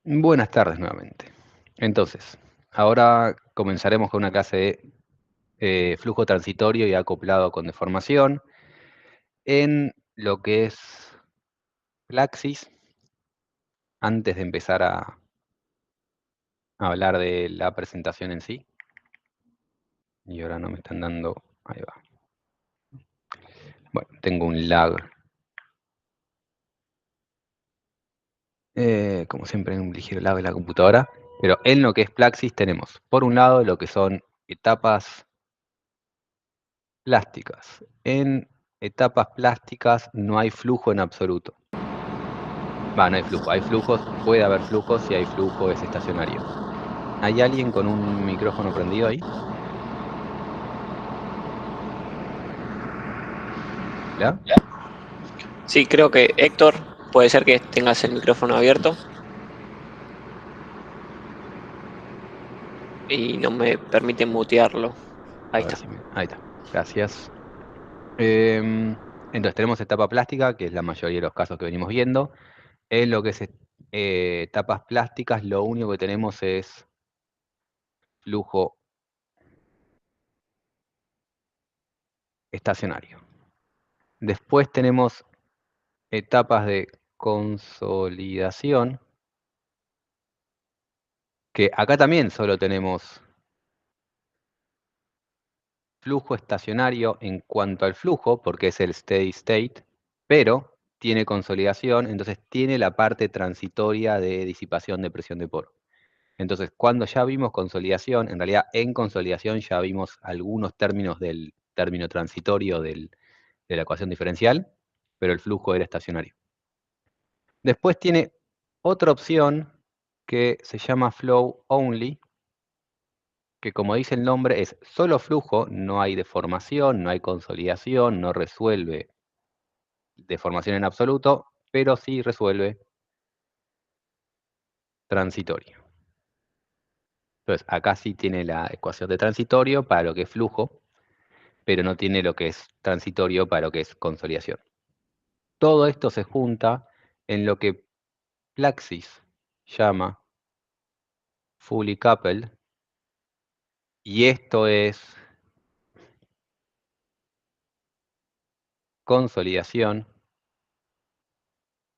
Buenas tardes nuevamente. Entonces, ahora comenzaremos con una clase de flujo transitorio y acoplado con deformación en lo que es Plaxis. Antes de empezar a hablar de la presentación en sí. Y ahora no me están dando... Ahí va. Bueno, tengo un lag. Como siempre, un ligero lag en la computadora. Pero en lo que es Plaxis tenemos, por un lado, lo que son etapas plásticas. En etapas plásticas no hay flujo en absoluto. No hay flujo. Hay flujos, puede haber flujos si hay flujo es estacionario. ¿Hay alguien con un micrófono prendido ahí? ¿Ya? Sí, creo que Héctor, puede ser que tengas el micrófono abierto y no me permite mutearlo. Ahí A ver está. si me... Ahí está. Gracias. Entonces tenemos etapa plástica, que es la mayoría de los casos que venimos viendo. En lo que es etapas plásticas, lo único que tenemos es flujo estacionario. Después tenemos etapas de consolidación, que acá también solo tenemos flujo estacionario en cuanto al flujo, porque es el steady state, pero tiene consolidación, entonces tiene la parte transitoria de disipación de presión de poro. Entonces, cuando ya vimos consolidación, en realidad en consolidación ya vimos algunos términos del término transitorio de la ecuación diferencial, pero el flujo era estacionario. Después tiene otra opción que se llama flow only, que como dice el nombre es solo flujo, no hay deformación, no hay consolidación, no resuelve deformación en absoluto, pero sí resuelve transitorio. Entonces, acá sí tiene la ecuación de transitorio para lo que es flujo, pero no tiene lo que es transitorio para lo que es consolidación. Todo esto se junta en lo que Plaxis llama fully coupled, y esto es consolidación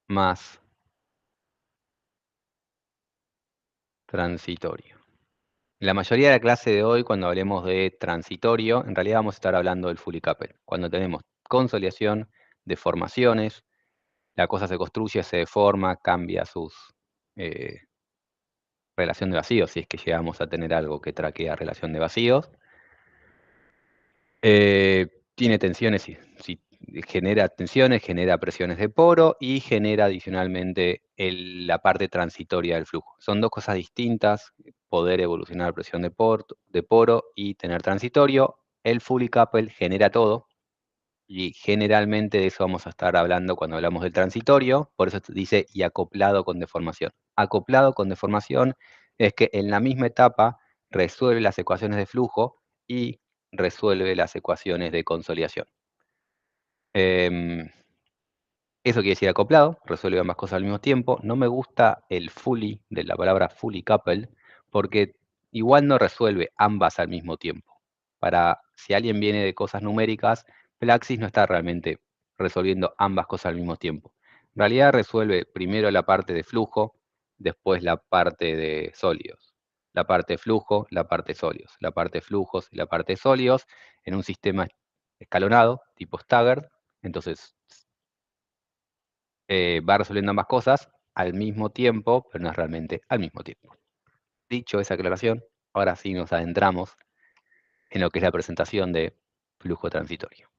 más transitorio. La mayoría de la clase de hoy, cuando hablemos de transitorio, en realidad vamos a estar hablando del fully coupled. Cuando tenemos consolidación, deformaciones, la cosa se construye, se deforma, cambia su relación de vacíos, si es que llegamos a tener algo que traquea relación de vacíos. Tiene tensiones, si genera tensiones, genera presiones de poro y genera adicionalmente la parte transitoria del flujo. Son dos cosas distintas, poder evolucionar presión de poro y tener transitorio. El fully coupled genera todo y generalmente de eso vamos a estar hablando cuando hablamos del transitorio, por eso dice y acoplado con deformación. Acoplado con deformación es que en la misma etapa resuelve las ecuaciones de flujo y resuelve las ecuaciones de consolidación. Eso quiere decir acoplado, resuelve ambas cosas al mismo tiempo. No me gusta el fully, de la palabra fully coupled, porque igual no resuelve ambas al mismo tiempo. Para si alguien viene de cosas numéricas, Plaxis no está realmente resolviendo ambas cosas al mismo tiempo. En realidad resuelve primero la parte de flujo, después la parte de sólidos. La parte de flujo, la parte de sólidos. La parte de flujos y la parte de sólidos en un sistema escalonado, tipo staggered. Entonces va resolviendo ambas cosas al mismo tiempo, pero no es realmente al mismo tiempo. Dicho esa aclaración, ahora sí nos adentramos en lo que es la presentación de flujo transitorio.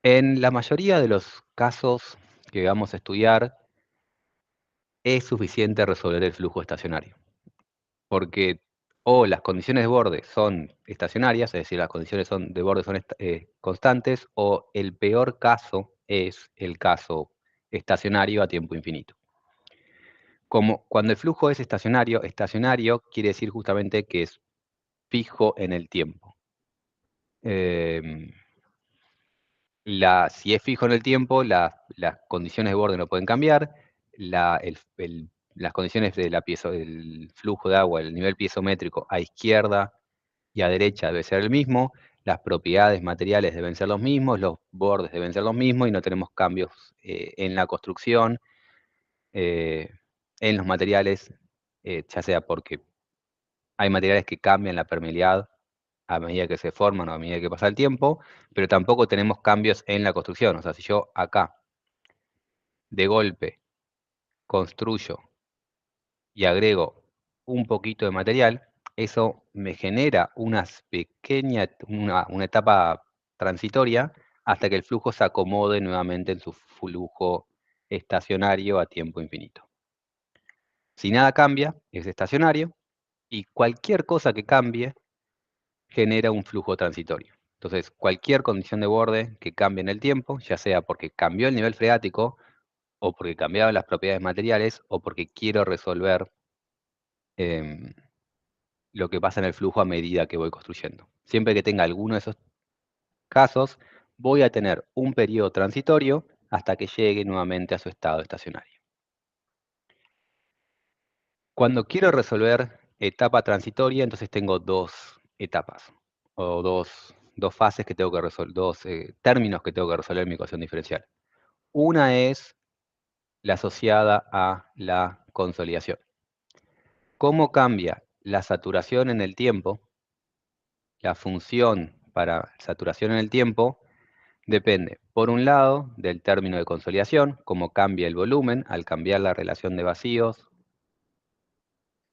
En la mayoría de los casos que vamos a estudiar, es suficiente resolver el flujo estacionario, porque o las condiciones de borde son estacionarias, es decir, las condiciones de borde son constantes, o el peor caso es el caso estacionario a tiempo infinito. Como cuando el flujo es estacionario, estacionario quiere decir justamente que es fijo en el tiempo. Si es fijo en el tiempo, las condiciones de borde no pueden cambiar, las condiciones de del flujo de agua, el nivel piezométrico a izquierda y a derecha debe ser el mismo, las propiedades materiales deben ser los mismos, los bordes deben ser los mismos y no tenemos cambios en la construcción, en los materiales, ya sea porque hay materiales que cambian la permeabilidad a medida que se forman o a medida que pasa el tiempo, pero tampoco tenemos cambios en la construcción. O sea, si yo acá, de golpe, construyo y agrego un poquito de material, eso me genera una etapa transitoria hasta que el flujo se acomode nuevamente en su flujo estacionario a tiempo infinito. Si nada cambia, es estacionario, y cualquier cosa que cambie genera un flujo transitorio. Entonces, cualquier condición de borde que cambie en el tiempo, ya sea porque cambió el nivel freático, o porque cambiaron las propiedades materiales, o porque quiero resolver em, lo que pasa en el flujo a medida que voy construyendo. Siempre que tenga alguno de esos casos, voy a tener un periodo transitorio hasta que llegue nuevamente a su estado estacionario. Cuando quiero resolver etapa transitoria, entonces tengo dos etapas, o dos fases que tengo que resolver, dos términos que tengo que resolver en mi ecuación diferencial. Una es la asociada a la consolidación. ¿Cómo cambia la saturación en el tiempo? La función para saturación en el tiempo depende, por un lado, del término de consolidación, cómo cambia el volumen al cambiar la relación de vacíos,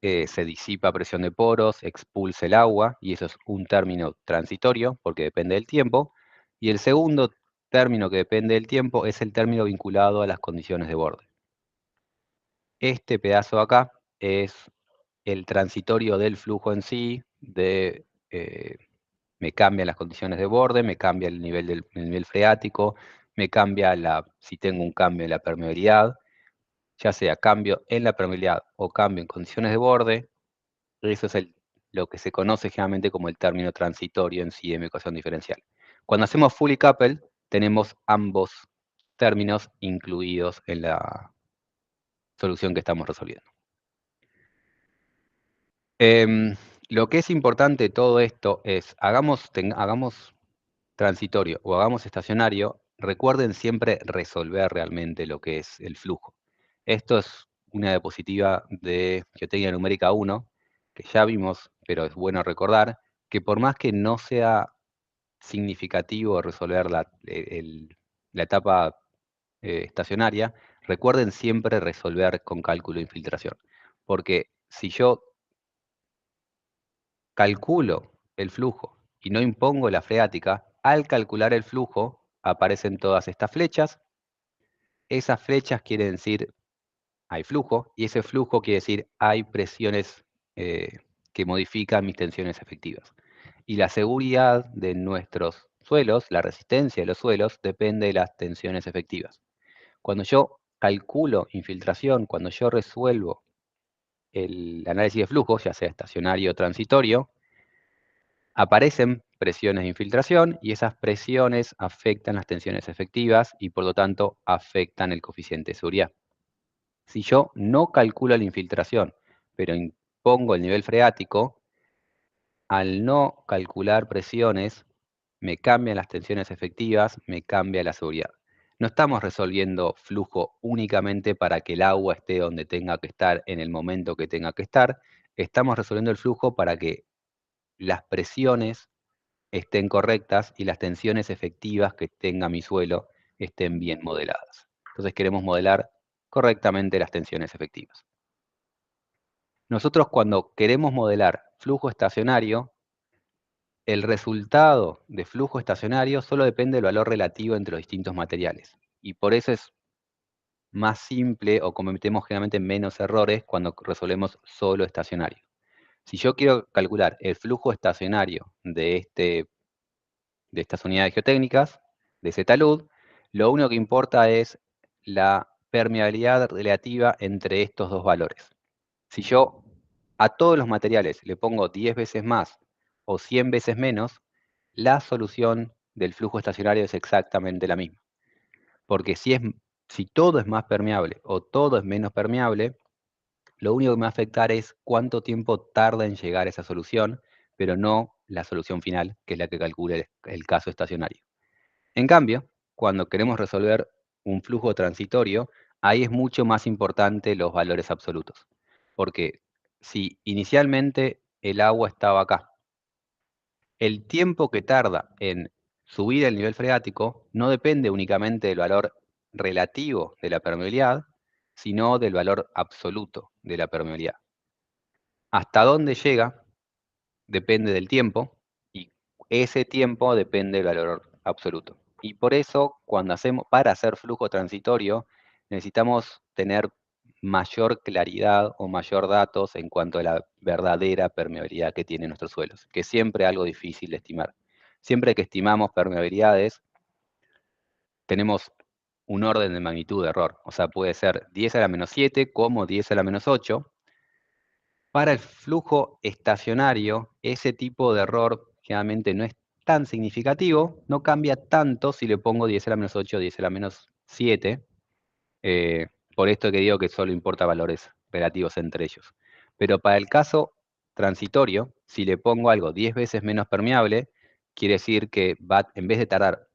se disipa presión de poros, expulsa el agua, y eso es un término transitorio porque depende del tiempo. Y el segundo término que depende del tiempo es el término vinculado a las condiciones de borde. Este pedazo de acá es el transitorio del flujo en sí, me cambian las condiciones de borde, me cambia el nivel freático, me cambia si tengo un cambio en la permeabilidad, ya sea cambio en la permeabilidad o cambio en condiciones de borde. Eso es lo que se conoce generalmente como el término transitorio en sí de mi ecuación diferencial. Cuando hacemos fully coupled, tenemos ambos términos incluidos en la solución que estamos resolviendo. Lo que es importante de todo esto es, hagamos transitorio o hagamos estacionario, recuerden siempre resolver realmente lo que es el flujo. Esto es una diapositiva de geotécnica numérica 1, que ya vimos, pero es bueno recordar, que por más que no sea significativo resolver la etapa estacionaria, recuerden siempre resolver con cálculo de infiltración. Porque si yo calculo el flujo y no impongo la freática, al calcular el flujo aparecen todas estas flechas. Esas flechas quieren decir hay flujo, y ese flujo quiere decir hay presiones que modifican mis tensiones efectivas. Y la seguridad de nuestros suelos, la resistencia de los suelos, depende de las tensiones efectivas. Cuando yo calculo infiltración, cuando yo resuelvo el análisis de flujo, ya sea estacionario o transitorio, aparecen presiones de infiltración y esas presiones afectan las tensiones efectivas y por lo tanto afectan el coeficiente de seguridad. Si yo no calculo la infiltración, pero impongo el nivel freático, al no calcular presiones, me cambian las tensiones efectivas, me cambia la seguridad. No estamos resolviendo flujo únicamente para que el agua esté donde tenga que estar en el momento que tenga que estar. Estamos resolviendo el flujo para que las presiones estén correctas y las tensiones efectivas que tenga mi suelo estén bien modeladas. Entonces queremos modelar correctamente las tensiones efectivas. Nosotros cuando queremos modelar flujo estacionario, el resultado de flujo estacionario solo depende del valor relativo entre los distintos materiales. Y por eso es más simple o cometemos generalmente menos errores cuando resolvemos solo estacionario. Si yo quiero calcular el flujo estacionario de estas unidades geotécnicas, de ese talud, lo único que importa es la permeabilidad relativa entre estos dos valores. Si yo a todos los materiales le pongo 10 veces más o 100 veces menos, la solución del flujo estacionario es exactamente la misma. Porque si todo es más permeable o todo es menos permeable, Lo único que me va a afectar es cuánto tiempo tarda en llegar esa solución, pero no la solución final, que es la que calcula el caso estacionario. En cambio, cuando queremos resolver un flujo transitorio, ahí es mucho más importante los valores absolutos. Porque si inicialmente el agua estaba acá, el tiempo que tarda en subir el nivel freático no depende únicamente del valor relativo de la permeabilidad, sino del valor absoluto de la permeabilidad. Hasta dónde llega depende del tiempo y ese tiempo depende del valor absoluto. Y por eso, para hacer flujo transitorio, necesitamos tener mayor claridad o mayor datos en cuanto a la verdadera permeabilidad que tienen nuestros suelos, que es siempre algo difícil de estimar. Siempre que estimamos permeabilidades, tenemos un orden de magnitud de error. O sea, puede ser 10 a la menos 7 como 10 a la menos 8, para el flujo estacionario, ese tipo de error generalmente no es tan significativo, no cambia tanto si le pongo 10 a la menos 8 o 10 a la menos 7. Por esto que digo que solo importa valores relativos entre ellos. Pero para el caso transitorio, si le pongo algo 10 veces menos permeable, quiere decir que en vez de tardar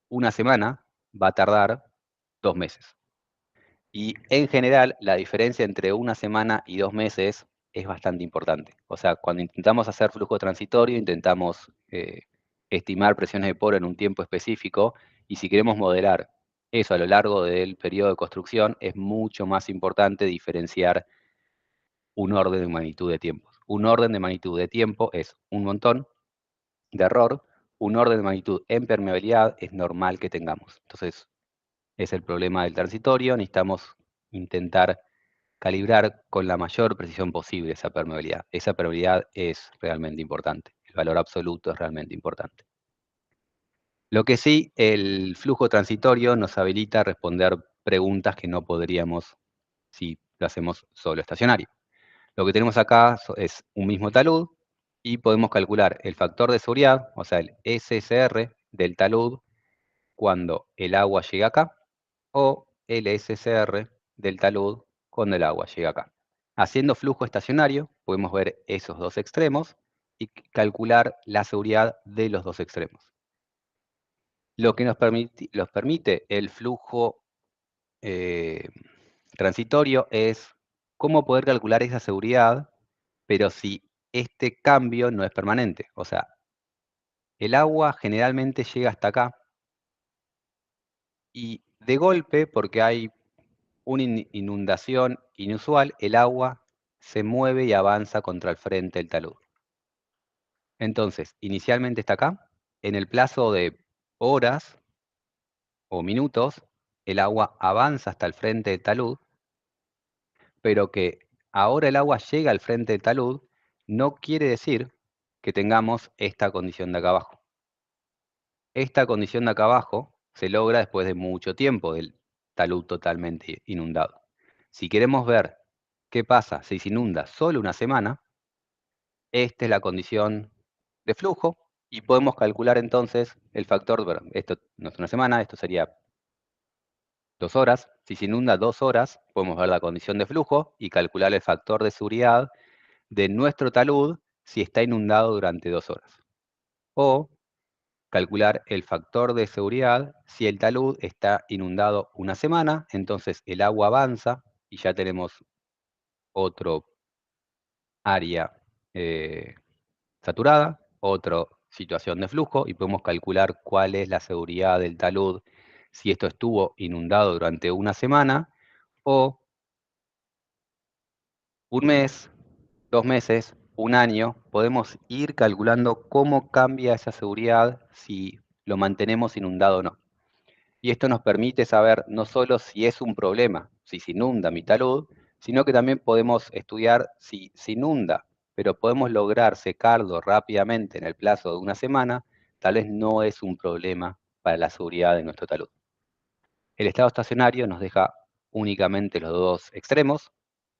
una semana, va a tardar 2 meses. Y en general, la diferencia entre una semana y 2 meses es bastante importante. O sea, cuando intentamos hacer flujo transitorio, intentamos estimar presiones de poro en un tiempo específico, y si queremos modelar eso a lo largo del periodo de construcción, es mucho más importante diferenciar un orden de magnitud de tiempos. Un orden de magnitud de tiempo es un montón de error, un orden de magnitud en permeabilidad es normal que tengamos. Entonces, es el problema del transitorio, necesitamos intentar calibrar con la mayor precisión posible esa permeabilidad. Esa permeabilidad es realmente importante. El valor absoluto es realmente importante. Lo que sí, el flujo transitorio nos habilita a responder preguntas que no podríamos si lo hacemos solo estacionario. Lo que tenemos acá es un mismo talud y podemos calcular el factor de seguridad, o sea, el SSR del talud cuando el agua llega acá, o el SSR del talud cuando el agua llega acá. Haciendo flujo estacionario, podemos ver esos dos extremos y calcular la seguridad de los dos extremos. Lo que nos permite el flujo transitorio es cómo poder calcular esa seguridad, pero si este cambio no es permanente. O sea, el agua generalmente llega hasta acá y de golpe, porque hay una inundación inusual, el agua se mueve y avanza contra el frente del talud. Entonces, inicialmente está acá. En el plazo de horas o minutos, el agua avanza hasta el frente del talud, pero que ahora el agua llega al frente del talud, no quiere decir que tengamos esta condición de acá abajo. Esta condición de acá abajo se logra después de mucho tiempo del talud totalmente inundado. Si queremos ver qué pasa si se inunda solo una semana, esta es la condición de flujo y podemos calcular entonces el factor, bueno, esto no es una semana, esto sería 2 horas. Si se inunda 2 horas, podemos ver la condición de flujo y calcular el factor de seguridad de nuestro talud si está inundado durante 2 horas. O calcular el factor de seguridad si el talud está inundado una semana, entonces el agua avanza y ya tenemos otro área saturada, otra situación de flujo, y podemos calcular cuál es la seguridad del talud si esto estuvo inundado durante una semana o un mes, 2 meses, un año. Podemos ir calculando cómo cambia esa seguridad si lo mantenemos inundado o no. Y esto nos permite saber no solo si es un problema, si se inunda mi talud, sino que también podemos estudiar si se inunda, pero podemos lograr secarlo rápidamente en el plazo de una semana, tal vez no es un problema para la seguridad de nuestro talud. El estado estacionario nos deja únicamente los dos extremos,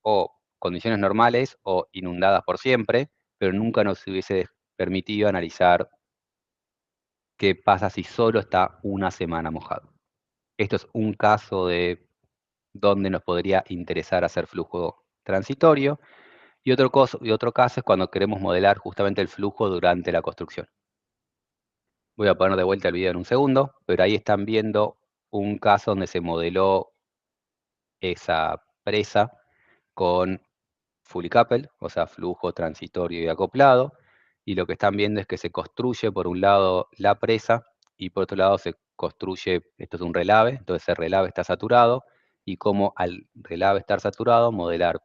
o condiciones normales o inundadas por siempre, pero nunca nos hubiese permitido analizar qué pasa si solo está una semana mojado. Esto es un caso de donde nos podría interesar hacer flujo transitorio. Y otro caso es cuando queremos modelar justamente el flujo durante la construcción. Voy a poner de vuelta el video en un segundo, pero ahí están viendo un caso donde se modeló esa presa con fully coupled, o sea, flujo transitorio y acoplado. Y lo que están viendo es que se construye por un lado la presa y por otro lado se construye, esto es un relave, entonces el relave está saturado y como al relave estar saturado, modelar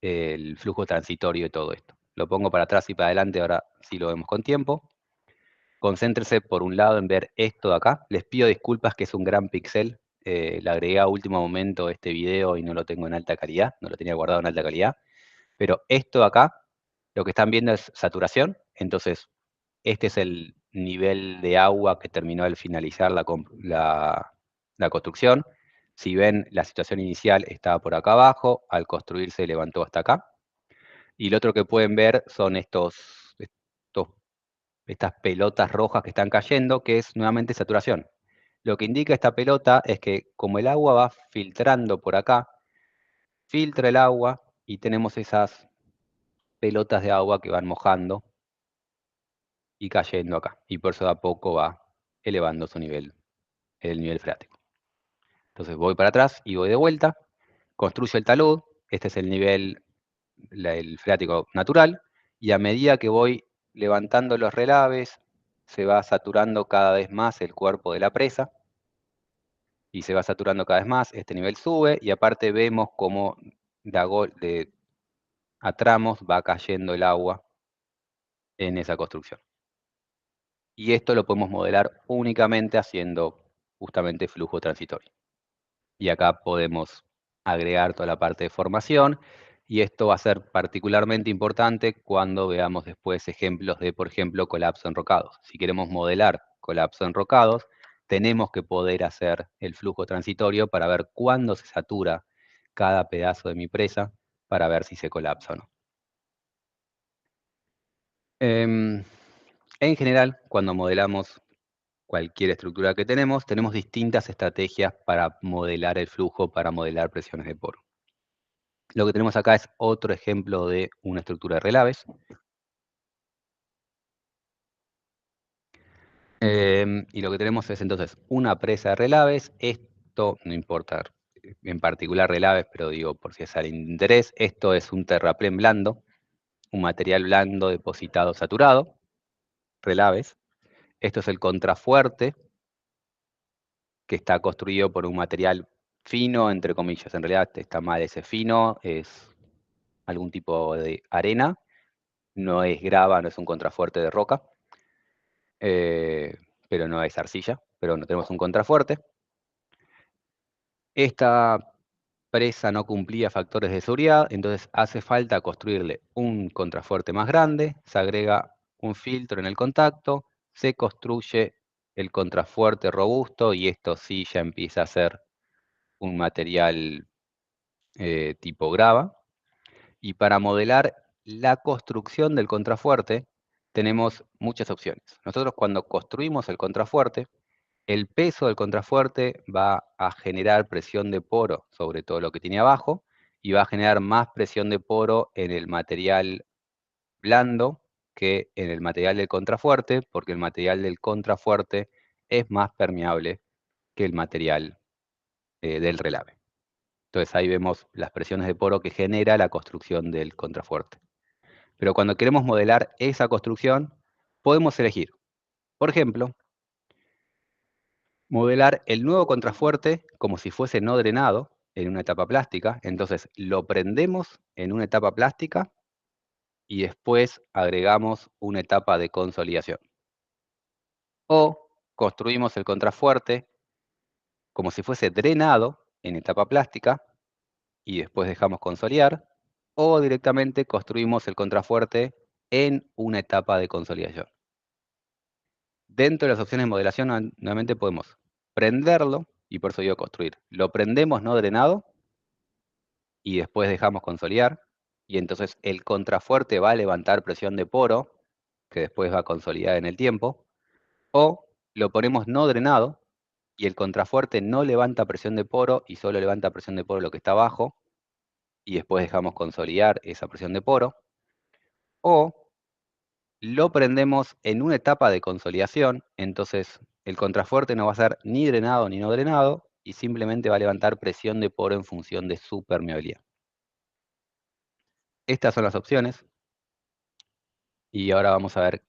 el flujo transitorio de todo esto. Lo pongo para atrás y para adelante, ahora sí lo vemos con tiempo. Concéntrese por un lado en ver esto de acá. Les pido disculpas que es un gran pixel. Le agregué a último momento este video y no lo tengo en alta calidad, no lo tenía guardado en alta calidad. Pero esto de acá, lo que están viendo es saturación. Entonces, este es el nivel de agua que terminó al finalizar la construcción. Si ven, la situación inicial estaba por acá abajo, al construir se levantó hasta acá. Y lo otro que pueden ver son estas pelotas rojas que están cayendo, que es nuevamente saturación. Lo que indica esta pelota es que como el agua va filtrando por acá, filtra el agua y tenemos esas pelotas de agua que van mojando y cayendo acá. Y por eso de a poco va elevando su nivel, el nivel freático. Entonces voy para atrás y voy de vuelta, construyo el talud, este es el nivel, el freático natural, y a medida que voy levantando los relaves, se va saturando cada vez más el cuerpo de la presa, y se va saturando cada vez más, este nivel sube, y aparte vemos cómo a tramos va cayendo el agua en esa construcción. Y esto lo podemos modelar únicamente haciendo justamente flujo transitorio. Y acá podemos agregar toda la parte de formación, y esto va a ser particularmente importante cuando veamos después ejemplos de, por ejemplo, colapso enrocados. Si queremos modelar colapso enrocados, tenemos que poder hacer el flujo transitorio para ver cuándo se satura cada pedazo de mi presa para ver si se colapsa o no. En general, cuando modelamos cualquier estructura que tenemos distintas estrategias para modelar el flujo, para modelar presiones de poro. Lo que tenemos acá es otro ejemplo de una estructura de relaves. Y lo que tenemos es entonces una presa de relaves. Esto no importa en particular relaves, pero digo por si es al interés, esto es un terraplén blando, un material blando depositado saturado, relaves. Esto es el contrafuerte, que está construido por un material fino, entre comillas. En realidad está mal ese fino, es algún tipo de arena, no es grava, no es un contrafuerte de roca, pero no es arcilla, pero no tenemos un contrafuerte. Esta presa no cumplía factores de seguridad, entonces hace falta construirle un contrafuerte más grande, se agrega un filtro en el contacto, se construye el contrafuerte robusto y esto sí ya empieza a ser un material tipo grava. Y para modelar la construcción del contrafuerte tenemos muchas opciones. Nosotros cuando construimos el contrafuerte, el peso del contrafuerte va a generar presión de poro sobre todo lo que tiene abajo y va a generar más presión de poro en el material blando que en el material del contrafuerte, porque el material del contrafuerte es más permeable que el material del relave. Entonces ahí vemos las presiones de poro que genera la construcción del contrafuerte. Pero cuando queremos modelar esa construcción, podemos elegir, por ejemplo, modelar el nuevo contrafuerte como si fuese no drenado en una etapa plástica. Entonces lo prendemos en una etapa plástica y después agregamos una etapa de consolidación. O construimos el contrafuerte como si fuese drenado en etapa plástica y después dejamos consolidar. O directamente construimos el contrafuerte en una etapa de consolidación. Dentro de las opciones de modelación, nuevamente podemos prenderlo, y por eso digo construir. Lo prendemos no drenado, y después dejamos consolidar, y entonces el contrafuerte va a levantar presión de poro, que después va a consolidar en el tiempo, o lo ponemos no drenado, y el contrafuerte no levanta presión de poro, y solo levanta presión de poro lo que está abajo, y después dejamos consolidar esa presión de poro, o lo prendemos en una etapa de consolidación, entonces el contrafuerte no va a ser ni drenado ni no drenado, y simplemente va a levantar presión de poro en función de su permeabilidad. Estas son las opciones, y ahora vamos a ver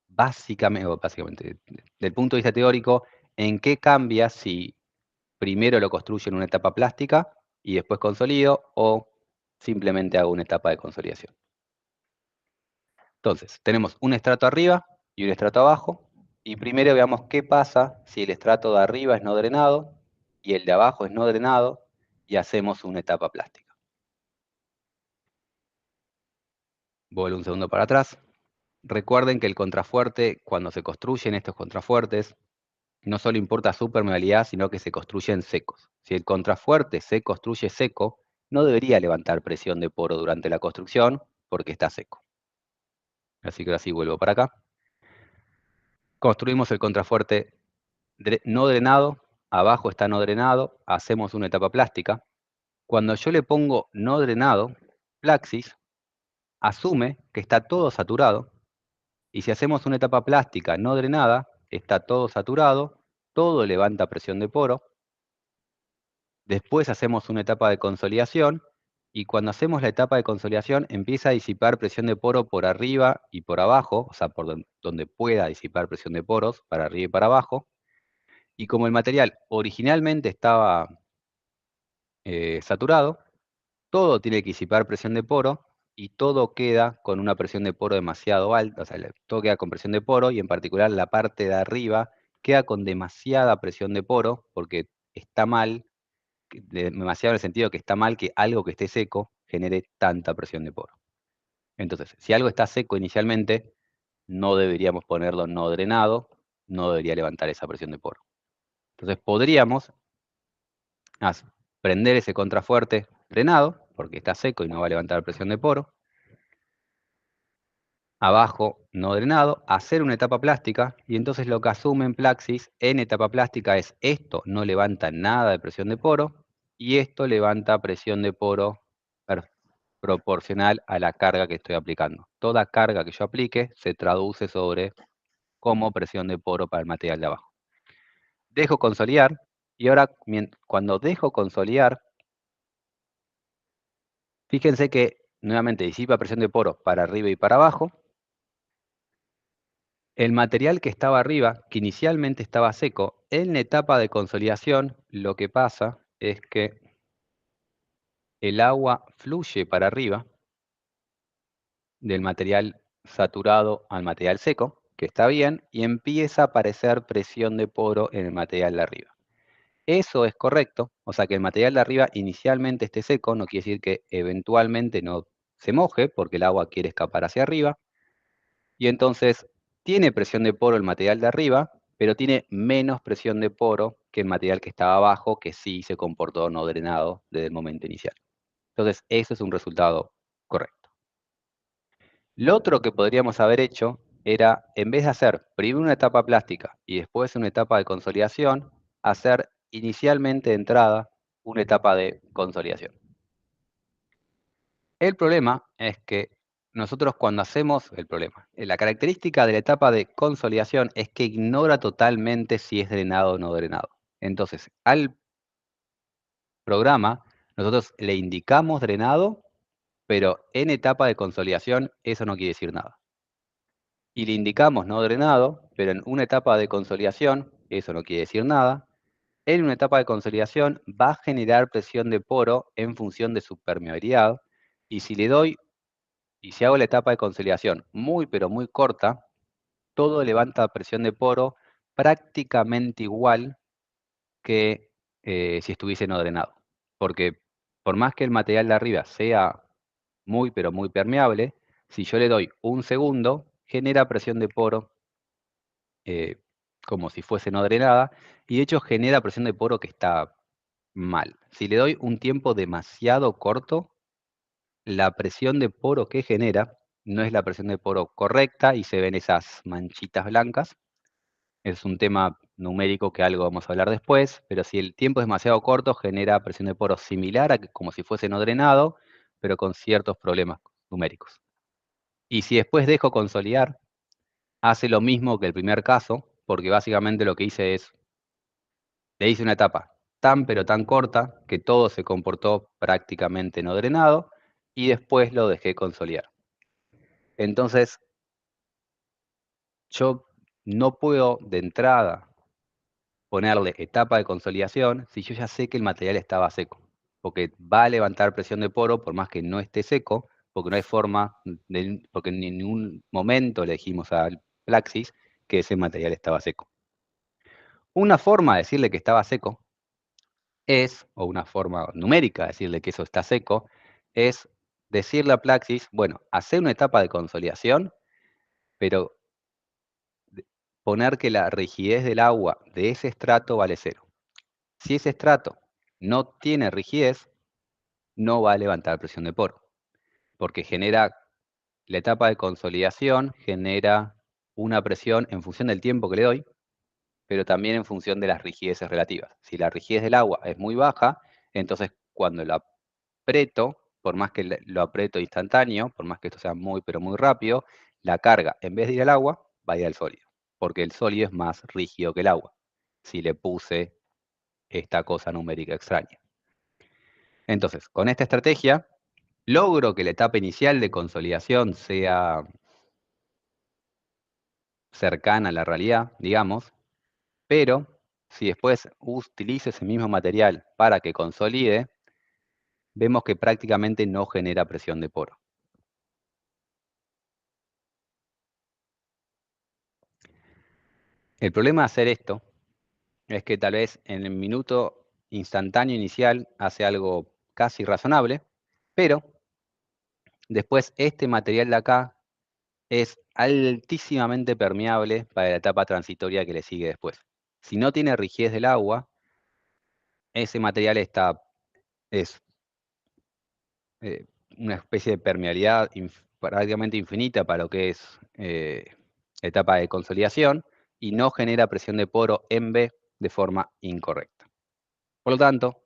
básicamente, del punto de vista teórico, en qué cambia si primero lo construyo en una etapa plástica y después consolido, o simplemente hago una etapa de consolidación. Entonces, tenemos un estrato arriba y un estrato abajo, y primero veamos qué pasa si el estrato de arriba es no drenado y el de abajo es no drenado, y hacemos una etapa plástica. Vuelvo un segundo para atrás. Recuerden que el contrafuerte, cuando se construyen estos contrafuertes, no solo importa su permeabilidad, sino que se construyen secos. Si el contrafuerte se construye seco, no debería levantar presión de poro durante la construcción porque está seco. Así que ahora sí vuelvo para acá. Construimos el contrafuerte no drenado, abajo está no drenado, hacemos una etapa plástica. Cuando yo le pongo no drenado, Plaxis asume que está todo saturado, y si hacemos una etapa plástica no drenada, está todo saturado, todo levanta presión de poro. Después hacemos una etapa de consolidación, y cuando hacemos la etapa de consolidación empieza a disipar presión de poro por arriba y por abajo, o sea, por donde pueda disipar presión de poros, para arriba y para abajo. Y como el material originalmente estaba saturado, todo tiene que disipar presión de poro, y todo queda con una presión de poro demasiado alta, o sea, todo queda con presión de poro, y en particular la parte de arriba queda con demasiada presión de poro, porque está mal, demasiado en el sentido que está mal que algo que esté seco genere tanta presión de poro. Entonces, si algo está seco inicialmente, no deberíamos ponerlo no drenado, no debería levantar esa presión de poro. Entonces podríamos prender ese contrafuerte drenado, porque está seco y no va a levantar presión de poro. Abajo no drenado, hacer una etapa plástica, y entonces lo que asume en Plaxis en etapa plástica es: esto no levanta nada de presión de poro, y esto levanta presión de poro proporcional a la carga que estoy aplicando. Toda carga que yo aplique se traduce como presión de poro para el material de abajo. Dejo consolidar, y ahora cuando dejo consolidar, fíjense que nuevamente disipa presión de poro para arriba y para abajo. El material que estaba arriba, que inicialmente estaba seco, en la etapa de consolidación, lo que pasa es que el agua fluye para arriba del material saturado al material seco, que está bien, y empieza a aparecer presión de poro en el material de arriba. Eso es correcto, o sea que el material de arriba inicialmente esté seco, no quiere decir que eventualmente no se moje, porque el agua quiere escapar hacia arriba, y entonces tiene presión de poro el material de arriba, pero tiene menos presión de poro que el material que estaba abajo, que sí se comportó no drenado desde el momento inicial. Entonces, eso es un resultado correcto. Lo otro que podríamos haber hecho era, en vez de hacer primero una etapa plástica y después una etapa de consolidación, hacer inicialmente de entrada una etapa de consolidación. El problema es que nosotros cuando hacemos la característica de la etapa de consolidación es que ignora totalmente si es drenado o no drenado. Entonces, al programa nosotros le indicamos drenado, pero en etapa de consolidación eso no quiere decir nada. Y le indicamos no drenado, pero en una etapa de consolidación eso no quiere decir nada. En una etapa de consolidación va a generar presión de poro en función de su permeabilidad, y si hago la etapa de consolidación muy pero muy corta, todo levanta presión de poro prácticamente igual que si estuviese no drenado. Porque por más que el material de arriba sea muy pero muy permeable, si yo le doy un segundo, genera presión de poro como si fuese no drenada, y de hecho genera presión de poro que está mal. Si le doy un tiempo demasiado corto, la presión de poro que genera no es la presión de poro correcta, y se ven esas manchitas blancas. Es un tema numérico que algo vamos a hablar después, pero si el tiempo es demasiado corto, genera presión de poro similar a como si fuese no drenado, pero con ciertos problemas numéricos. Y si después dejo consolidar, hace lo mismo que el primer caso, porque básicamente lo que hice es, le hice una etapa tan pero tan corta que todo se comportó prácticamente no drenado y después lo dejé consolidar. Entonces, yo no puedo de entrada ponerle etapa de consolidación si yo ya sé que el material estaba seco, porque va a levantar presión de poro por más que no esté seco, porque no hay forma, porque en ningún momento le dijimos al Plaxis que ese material estaba seco. Una forma de decirle que estaba seco es, o una forma numérica de decirle que eso está seco, es decirle a Plaxis, bueno, hacer una etapa de consolidación, pero poner que la rigidez del agua de ese estrato vale 0. Si ese estrato no tiene rigidez, no va a levantar presión de poro, porque la etapa de consolidación genera una presión en función del tiempo que le doy, pero también en función de las rigideces relativas. Si la rigidez del agua es muy baja, entonces cuando lo aprieto, por más que lo aprieto instantáneo, por más que esto sea muy pero muy rápido, la carga en vez de ir al agua, va a ir al sólido, porque el sólido es más rígido que el agua, si le puse esta cosa numérica extraña. Entonces, con esta estrategia, logro que la etapa inicial de consolidación sea cercana a la realidad, digamos, pero si después utilizo ese mismo material para que consolide, vemos que prácticamente no genera presión de poro. El problema de hacer esto es que tal vez en el minuto instantáneo inicial hace algo casi razonable, pero después este material de acá es altísimamente permeable para la etapa transitoria que le sigue después. Si no tiene rigidez del agua, ese material es una especie de permeabilidad prácticamente infinita para lo que es etapa de consolidación y no genera presión de poro en B de forma incorrecta. Por lo tanto,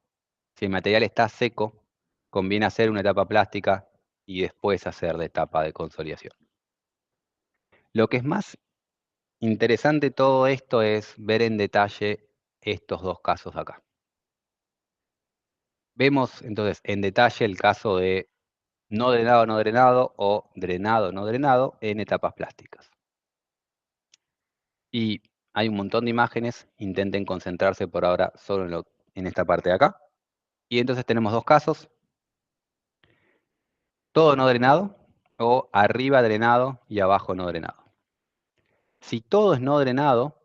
si el material está seco, conviene hacer una etapa plástica y después hacer la etapa de consolidación. Lo que es más interesante de todo esto es ver en detalle estos dos casos acá. Vemos entonces en detalle el caso de no drenado, no drenado o drenado, no drenado en etapas plásticas. Y hay un montón de imágenes, intenten concentrarse por ahora solo en esta parte de acá. Y entonces tenemos dos casos, todo no drenado o arriba drenado y abajo no drenado. Si todo es no drenado,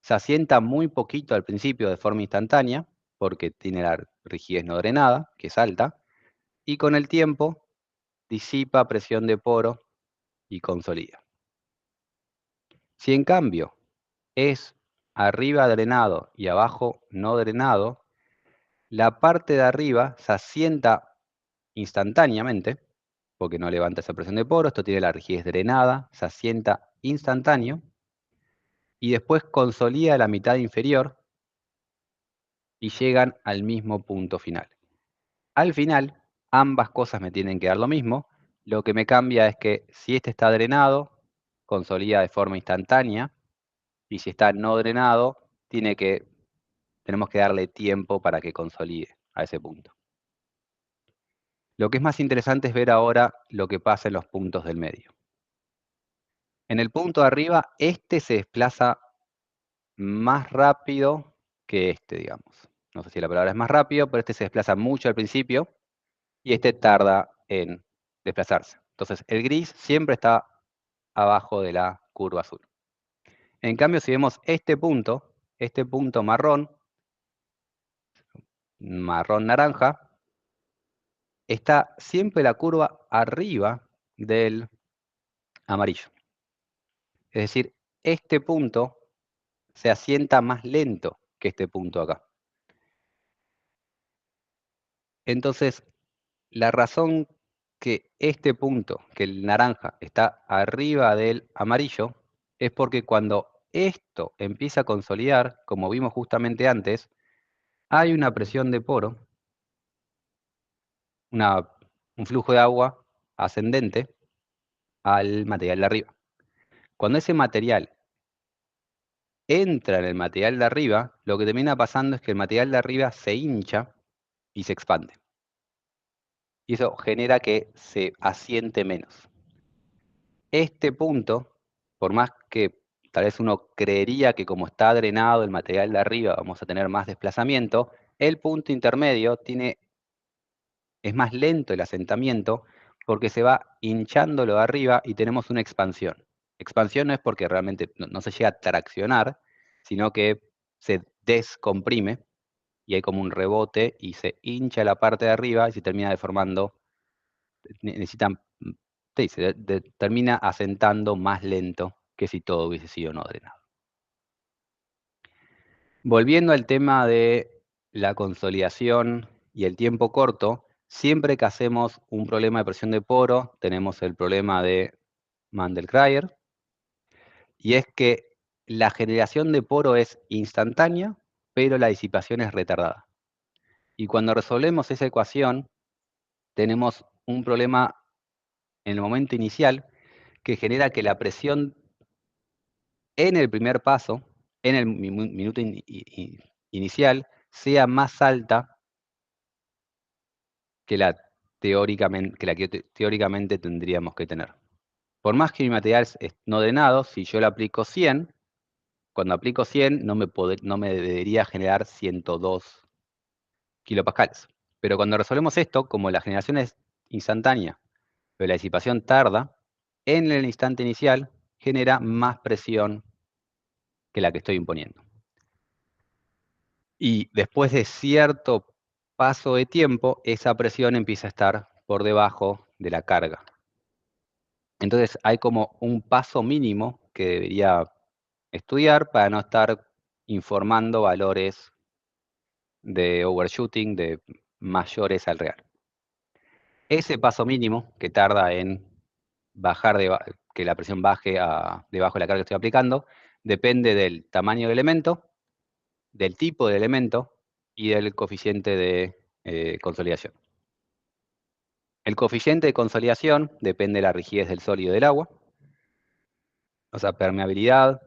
se asienta muy poquito al principio de forma instantánea, porque tiene la rigidez no drenada, que es alta, y con el tiempo disipa presión de poro y consolida. Si en cambio es arriba drenado y abajo no drenado, la parte de arriba se asienta instantáneamente, porque no levanta esa presión de poro, esto tiene la rigidez drenada, se asienta instantáneo, y después consolida la mitad inferior y llegan al mismo punto final. Al final, ambas cosas me tienen que dar lo mismo, lo que me cambia es que si este está drenado, consolida de forma instantánea, y si está no drenado, tenemos que darle tiempo para que consolide a ese punto. Lo que es más interesante es ver ahora lo que pasa en los puntos del medio. En el punto de arriba, este se desplaza más rápido que este, digamos. No sé si la palabra es más rápido, pero este se desplaza mucho al principio y este tarda en desplazarse. Entonces, el gris siempre está abajo de la curva azul. En cambio, si vemos este punto marrón naranja, está siempre la curva arriba del amarillo. Es decir, este punto se asienta más lento que este punto acá. Entonces, la razón que este punto, que el naranja, está arriba del amarillo, es porque cuando esto empieza a consolidar, como vimos justamente antes, hay una presión de poro, una un flujo de agua ascendente al material de arriba. Cuando ese material entra en el material de arriba, lo que termina pasando es que el material de arriba se hincha y se expande. Y eso genera que se asiente menos. Este punto, por más que tal vez uno creería que como está drenado el material de arriba vamos a tener más desplazamiento, el punto intermedio es más lento el asentamiento porque se va hinchando lo de arriba y tenemos una expansión. Expansión no es porque realmente no se llega a traccionar, sino que se descomprime y hay como un rebote y se hincha la parte de arriba y se termina deformando. Necesitan, sí, termina asentando más lento que si todo hubiese sido no drenado. Volviendo al tema de la consolidación y el tiempo corto, siempre que hacemos un problema de presión de poro, tenemos el problema de Mandel-Cryer, y es que la generación de poro es instantánea, pero la disipación es retardada. Y cuando resolvemos esa ecuación, tenemos un problema en el momento inicial que genera que la presión en el primer paso, en el minuto inicial, sea más alta que la que teóricamente tendríamos que tener. Por más que mi material es no drenado, si yo le aplico 100, cuando aplico 100 no me debería generar 102 kilopascales. Pero cuando resolvemos esto, como la generación es instantánea, pero la disipación tarda, en el instante inicial genera más presión que la que estoy imponiendo. Y después de cierto paso de tiempo, esa presión empieza a estar por debajo de la carga. Entonces hay como un paso mínimo que debería estudiar para no estar informando valores de overshooting de mayores al real. Ese paso mínimo que tarda en bajar que la presión baje debajo de la carga que estoy aplicando, depende del tamaño del elemento, del tipo de elemento y del coeficiente de consolidación. El coeficiente de consolidación depende de la rigidez del sólido y del agua, o sea, permeabilidad,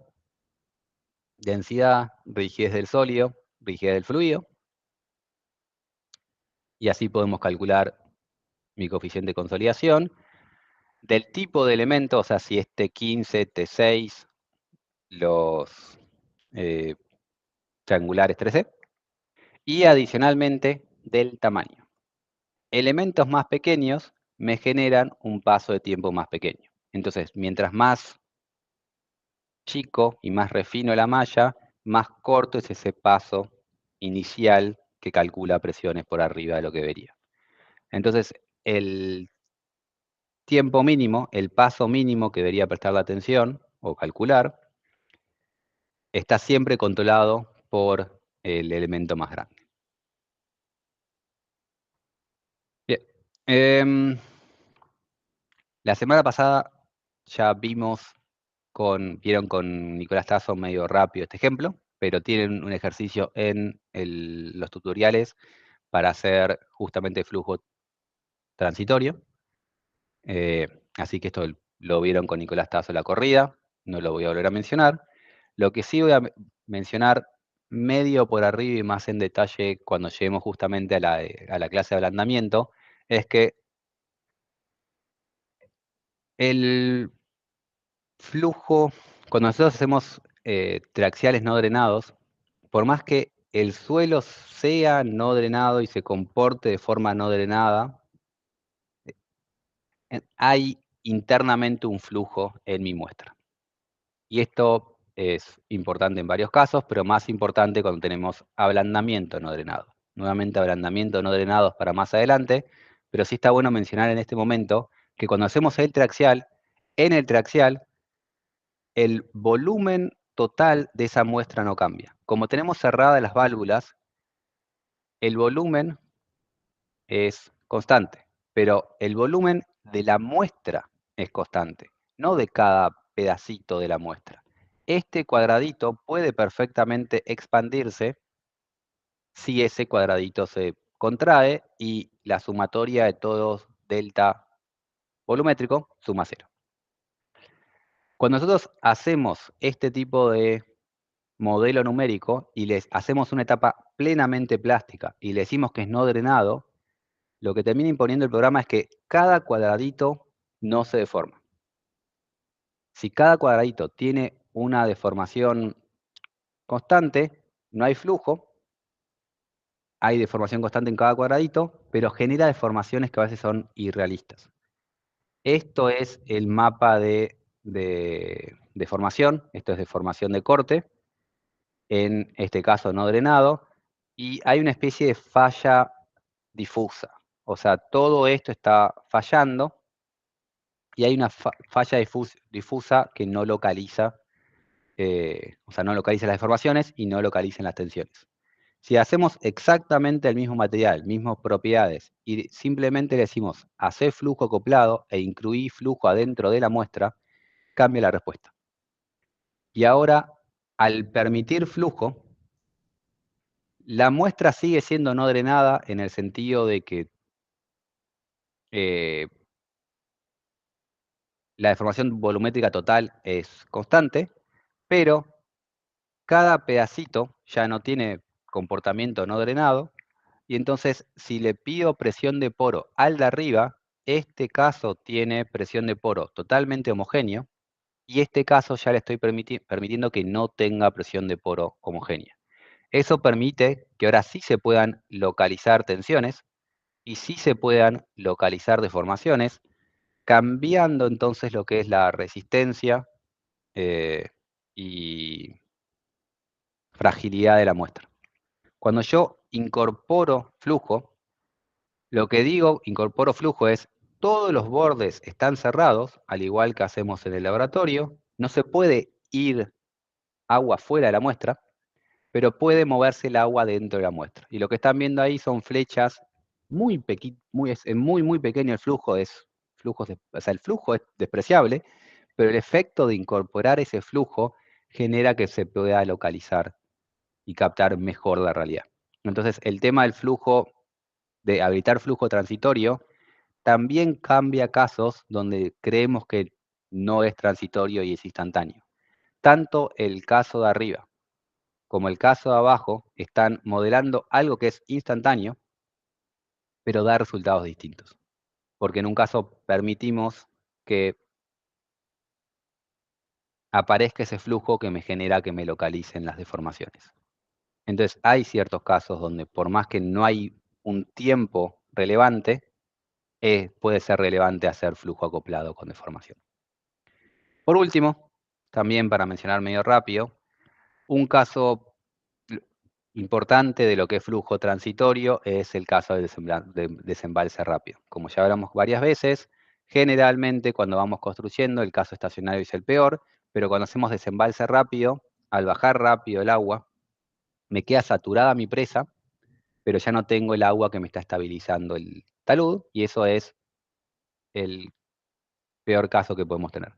densidad, rigidez del sólido, rigidez del fluido, y así podemos calcular mi coeficiente de consolidación. Del tipo de elemento, o sea, si es T15, T6, los triangulares 3D, y adicionalmente del tamaño. Elementos más pequeños me generan un paso de tiempo más pequeño. Entonces, mientras más chico y más refino la malla, más corto es ese paso inicial que calcula presiones por arriba de lo que debería. Entonces, el tiempo mínimo, el paso mínimo que debería prestar la atención o calcular, está siempre controlado por el elemento más grande. Bien. La semana pasada ya vieron con Nicolás Tazo medio rápido este ejemplo, pero tienen un ejercicio en los tutoriales para hacer justamente flujo transitorio. Así que esto lo vieron con Nicolás Tazo en la corrida, no lo voy a volver a mencionar. Lo que sí voy a mencionar medio por arriba y más en detalle cuando lleguemos justamente a la clase de ablandamiento, es que el flujo, cuando nosotros hacemos triaxiales no drenados, por más que el suelo sea no drenado y se comporte de forma no drenada, hay internamente un flujo en mi muestra. Y esto es importante en varios casos, pero más importante cuando tenemos ablandamiento no drenado. Nuevamente, ablandamiento no drenado es para más adelante, pero sí está bueno mencionar en este momento que cuando hacemos el triaxial, en el triaxial, el volumen total de esa muestra no cambia. Como tenemos cerradas las válvulas, el volumen es constante, pero el volumen de la muestra es constante, no de cada pedacito de la muestra. Este cuadradito puede perfectamente expandirse si ese cuadradito se contrae y la sumatoria de todos delta volumétrico suma 0. Cuando nosotros hacemos este tipo de modelo numérico y les hacemos una etapa plenamente plástica y le decimos que es no drenado, lo que termina imponiendo el programa es que cada cuadradito no se deforma. Si cada cuadradito tiene una deformación constante, no hay flujo, hay deformación constante en cada cuadradito, pero genera deformaciones que a veces son irrealistas. Esto es el mapa de deformación, esto es deformación de corte, en este caso no drenado, y hay una especie de falla difusa. O sea, todo esto está fallando y hay una falla difusa que no localiza, o sea, no localiza las deformaciones y no localiza las tensiones. Si hacemos exactamente el mismo material, mismas propiedades, y simplemente le decimos hacer flujo acoplado e incluir flujo adentro de la muestra, cambia la respuesta. Y ahora, al permitir flujo, la muestra sigue siendo no drenada en el sentido de que la deformación volumétrica total es constante, pero cada pedacito ya no tiene comportamiento no drenado, y entonces si le pido presión de poro al de arriba, este caso tiene presión de poro totalmente homogéneo, y este caso ya le estoy permitiendo que no tenga presión de poro homogénea. Eso permite que ahora sí se puedan localizar tensiones y sí se puedan localizar deformaciones, cambiando entonces lo que es la resistencia y fragilidad de la muestra. Cuando yo incorporo flujo, lo que digo, incorporo flujo, es todos los bordes están cerrados, al igual que hacemos en el laboratorio, no se puede ir agua fuera de la muestra, pero puede moverse el agua dentro de la muestra. Y lo que están viendo ahí son flechas muy muy pequeño el flujo, o sea, el flujo es despreciable, pero el efecto de incorporar ese flujo genera que se pueda localizar y captar mejor la realidad. Entonces, el tema del flujo, de habilitar flujo transitorio, también cambia casos donde creemos que no es transitorio y es instantáneo. Tanto el caso de arriba como el caso de abajo están modelando algo que es instantáneo, pero da resultados distintos. Porque en un caso permitimos que aparezca ese flujo que me genera que me localicen las deformaciones. Entonces, hay ciertos casos donde por más que no hay un tiempo relevante, puede ser relevante hacer flujo acoplado con deformación. Por último, también para mencionar medio rápido, un caso importante de lo que es flujo transitorio es el caso del desembalse rápido. Como ya hablamos varias veces, generalmente cuando vamos construyendo el caso estacionario es el peor, pero cuando hacemos desembalse rápido, al bajar rápido el agua, me queda saturada mi presa, pero ya no tengo el agua que me está estabilizando el talud, y eso es el peor caso que podemos tener.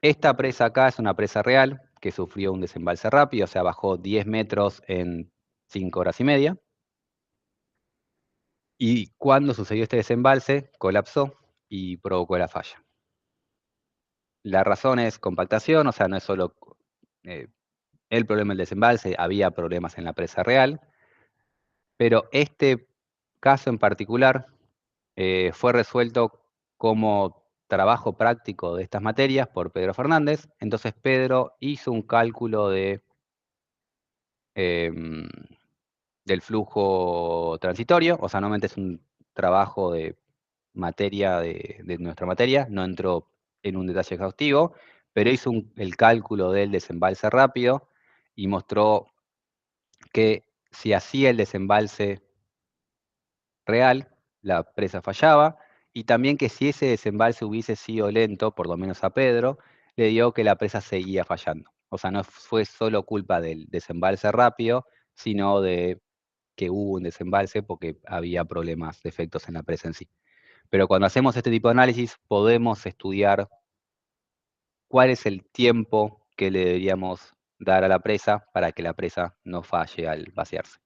Esta presa acá es una presa real que sufrió un desembalse rápido, o sea, bajó 10 metros en 5 horas y media. Y cuando sucedió este desembalse, colapsó y provocó la falla. La razón es compactación, o sea, no es solo el problema del desembalse, había problemas en la presa real, pero este caso en particular fue resuelto como trabajo práctico de estas materias por Pedro Fernández. Entonces Pedro hizo un cálculo del flujo transitorio, o sea, normalmente es un trabajo de materia de nuestra materia, no entró en un detalle exhaustivo, pero hizo el cálculo del desembalse rápido y mostró que si hacía el desembalse real, la presa fallaba, y también que si ese desembalse hubiese sido lento, por lo menos a Pedro, le dio que la presa seguía fallando. O sea, no fue solo culpa del desembalse rápido, sino de que hubo un desembalse porque había problemas, defectos en la presa en sí. Pero cuando hacemos este tipo de análisis, podemos estudiar cuál es el tiempo que le deberíamos dar a la presa para que la presa no falle al vaciarse.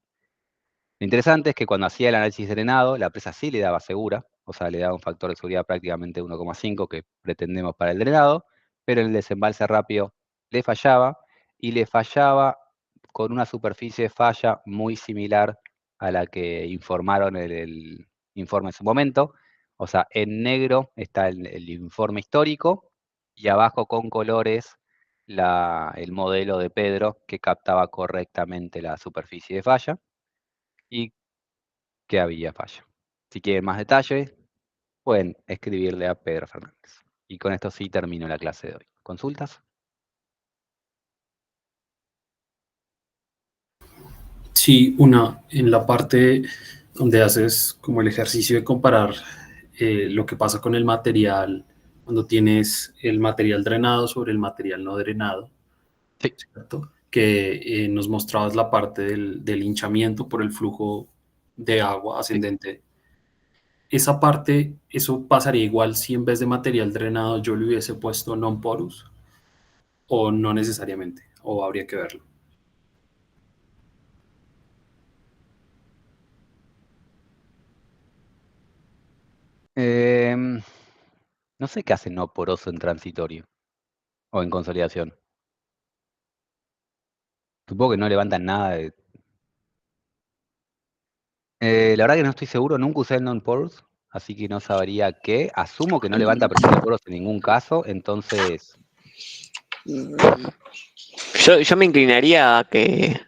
Lo interesante es que cuando hacía el análisis drenado, la presa sí le daba segura, o sea, le da un factor de seguridad prácticamente 1,5 que pretendemos para el drenado, pero en el desembalse rápido le fallaba, y le fallaba con una superficie de falla muy similar a la que informaron en el informe en su momento. O sea, en negro está el informe histórico y abajo con colores el modelo de Pedro que captaba correctamente la superficie de falla y que había falla. Si quieren más detalles, pueden escribirle a Pedro Fernández. Y con esto sí termino la clase de hoy. ¿Consultas? Sí, una, en la parte donde haces como el ejercicio de comparar lo que pasa con el material, cuando tienes el material drenado sobre el material no drenado, Sí. ¿cierto? Que nos mostrabas la parte del hinchamiento por el flujo de agua Sí. ascendente. Esa parte, ¿eso pasaría igual si en vez de material drenado yo le hubiese puesto non-porous? ¿O no necesariamente? ¿O habría que verlo? No sé qué hace no poroso en transitorio o en consolidación. Supongo que no levantan nada de... la verdad que no estoy seguro, nunca usé el non-porous, así que no sabría qué. Asumo que no levanta presión de poros en ningún caso, entonces... Yo me inclinaría a que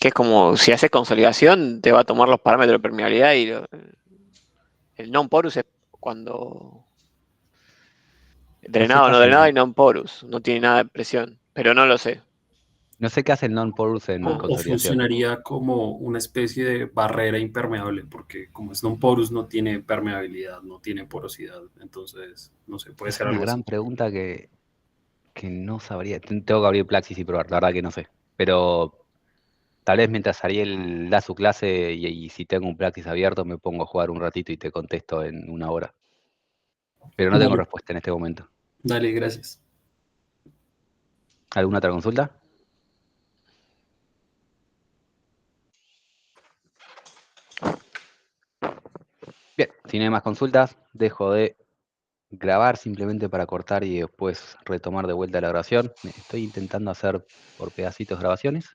es como si haces consolidación, te va a tomar los parámetros de permeabilidad y el non-porous es cuando No sé drenado o qué no hace drenado y non-porous, no tiene nada de presión, pero no lo sé. no sé qué hace el non-porous en O consolidación. funcionaría como una especie de barrera impermeable, porque como es non-porous no tiene permeabilidad, no tiene porosidad, entonces, no sé, puede Es ser una algo así. gran pregunta que no sabría. Tengo que abrir Plaxis y probar, la verdad que no sé. Pero tal vez mientras Ariel da su clase y si tengo un Plaxis abierto me pongo a jugar un ratito y te contesto en una hora. Pero no tengo Dale, respuesta en este momento. dale, gracias. ¿Alguna otra consulta? Bien, si no hay más consultas, dejo de grabar simplemente para cortar y después retomar de vuelta la grabación. Estoy intentando hacer por pedacitos grabaciones.